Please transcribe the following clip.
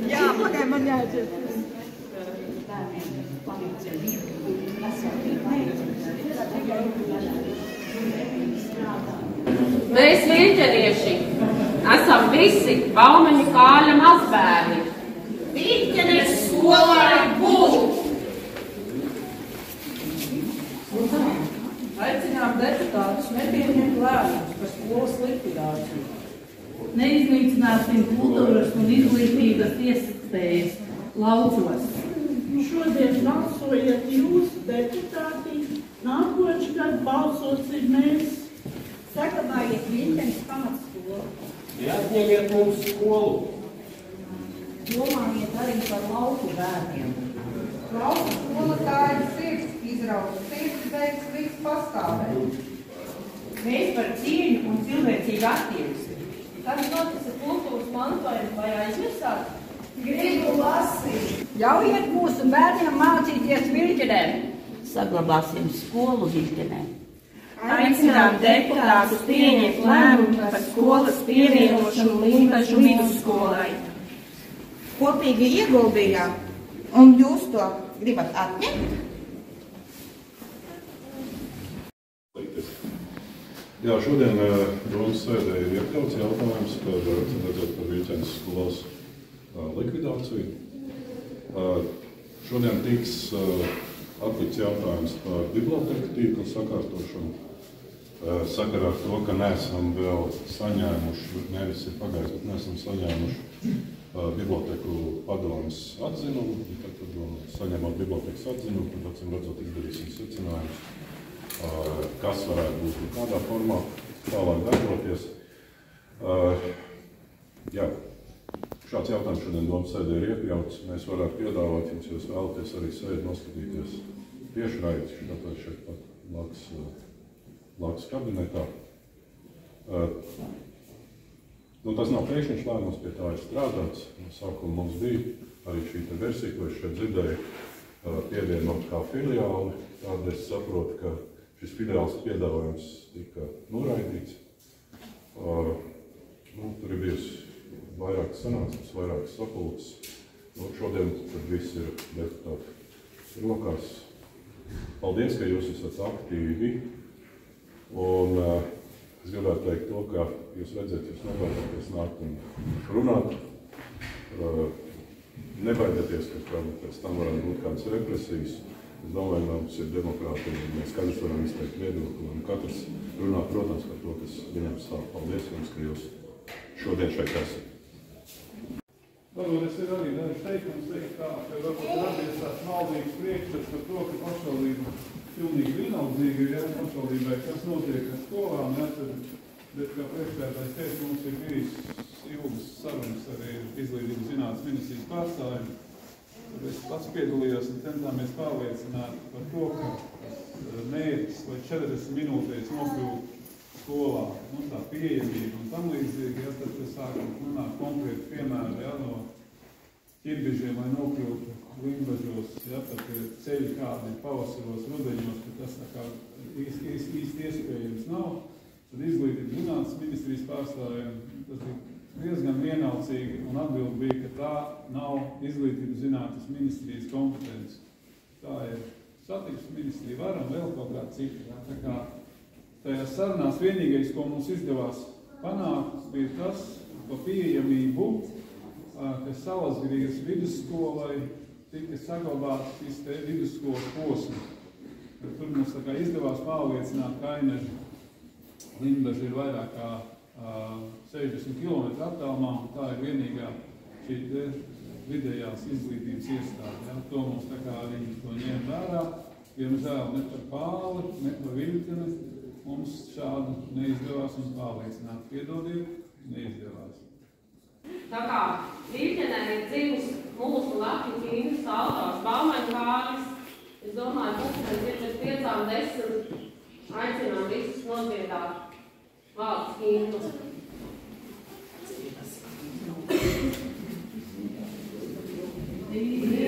Jā, pagaid, man jāatzīst. Mēs vīļķenieši esam visi Baumeņu Kāļa mazbērni. Vīļķenes skolai būt! Aicinām deputātus nepieņemt lēmumus par skolas likvidāciju. Neizlīdzināsim kultūras un izglītības iespējas laukos. Šodien balsojiet jūs, deputāti, nākošgad balsosim mēs. Saglabājiet Vīļķenes pamatskolu. Neatņemiet mums skolu. Domājiet arī par lauku bērniem. Lauku skola tā ir sirds izrauta, sirds beigas līdz pastāvēt. Mēs par cieņu un cilvēcīgu attieksmi. Kas notiks ar kultūras mantojumu vai aizmirsāt? Gribu lasīt. Ļaujiet mūsu bērniem mācīties Vīļķenē. Saglabāsim skolu Vīļķenē. Aicinām deputātus pieņemt lēmumu par skolas pievienošanu Limbažu vidusskolai. Kopīgi ieguldījām, un jūs to gribat atņemt? Jā, šodien Domas sēdē ir iekļauts jautājums par Vīļķenes skolas likvidāciju. Šodien tiks atlikts jautājums par biblioteku tīkla sakārtošanu. Sakarā ar to, ka neesam vēl saņēmuši, nevis ir pagājis, bet neesam saņēmuši biblioteku padomes atzinumu. Tad saņemot bibliotekas atzinumu, tad acīm redzot izdarīsim secinājumus, kas varētu būt un kādā formā tālāk darboties. Jā, šāds jautājums šodien Domas sēdē ir iekļauts. Mēs varētu piedāvāt jums, ja jūs vēlaties arī sēdi noskatīties tiešraidi, šeit pat Lākas kabinetā. Tas nav pēkšņs lēmums, pie tā ir strādāts. No sākuma mums bija arī šī versija, ko es šeit dzirdēju, pievienot kā filiāli. Tāda es saprotu, ka šis filiāls piedāvājums tika noraidīts. Tur ir bijusi vairākas sanāksmes, vairākas sapulces. Šodien tad viss ir deputāti rokās. Paldies, ka jūs esat aktīvi. Un es gribētu teikt to, ka jūs redzat, jūs nebaidieties nākt un runāt. Nebaidieties, ka pēc tam varētu būt kādas represijas. Es domāju, mums ir demokrātija, un mēs katrs varam izteikt viedokli, un katrs runā, protams, par to, kas viņam stāv. Paldies jums, ka jūs šodien šeit esat. Varbūt es ir arī daži teikums teikt tā, ka varbūt radies tāds maldīgs priekšstats par to, ka pašvaldība pilnīgi vienaldzīga ir, pašvaldībai, kas notiek ar skolām, bet kā priekšsēdētājs teica, mums ir bijis ilgas sarunas arī Izglītības zinātnes ministrijas pārstāvjiem. Es pats piedalījos un centāmies pārliecināt par to, ka mērķis, lai 40 minūtēs nokļūt skolā, tā pieejamība un tam līdzīgi, tad sākam runāt konkrēti piemēri, no ķirbižiem, lai nokļūtu Limbažos, tad ceļi kādi pavasaros, rudeņos, ka tas tā kā īsti iespējams nav. Tad Izglītības zinātnes ministrijas pārstāvjiem tas bija diezgan vienalcīgi, un atbilde bija, ka tā nav Izglītības zinātnes ministrijas kompetence. Tā ir satiksmes ministrija vara un vēl kaut kā cita. Tā kā tajās sarunās vienīgais, ko mums izdevās panākt, bija tas, pa pieejamību, ka Salasgrīgas vidusskolai tika saglabāts šis te vidusskolas posms. Tur mums tā kā izdevās pārliecināt, ka Aineža Limbaža ir vairāk kā 60 km attālumā, un tā ir vienīgā šī vidējās izglītības iestāde. Ja? To mums tā kā viņi to ņem vērā. Diemžēl ne par Pāli, ne par Viļķeni mums šādu neizdevās un pārliecināt. Piedodiet, neizdevās. Tā kā Viļķenē ir dzīves mūsu Latvijas Kīnas autors Baumaņu Kārlis, es domāju, pēc 5-10 aicinām visus nodziedāt valsts himnu. Dīvi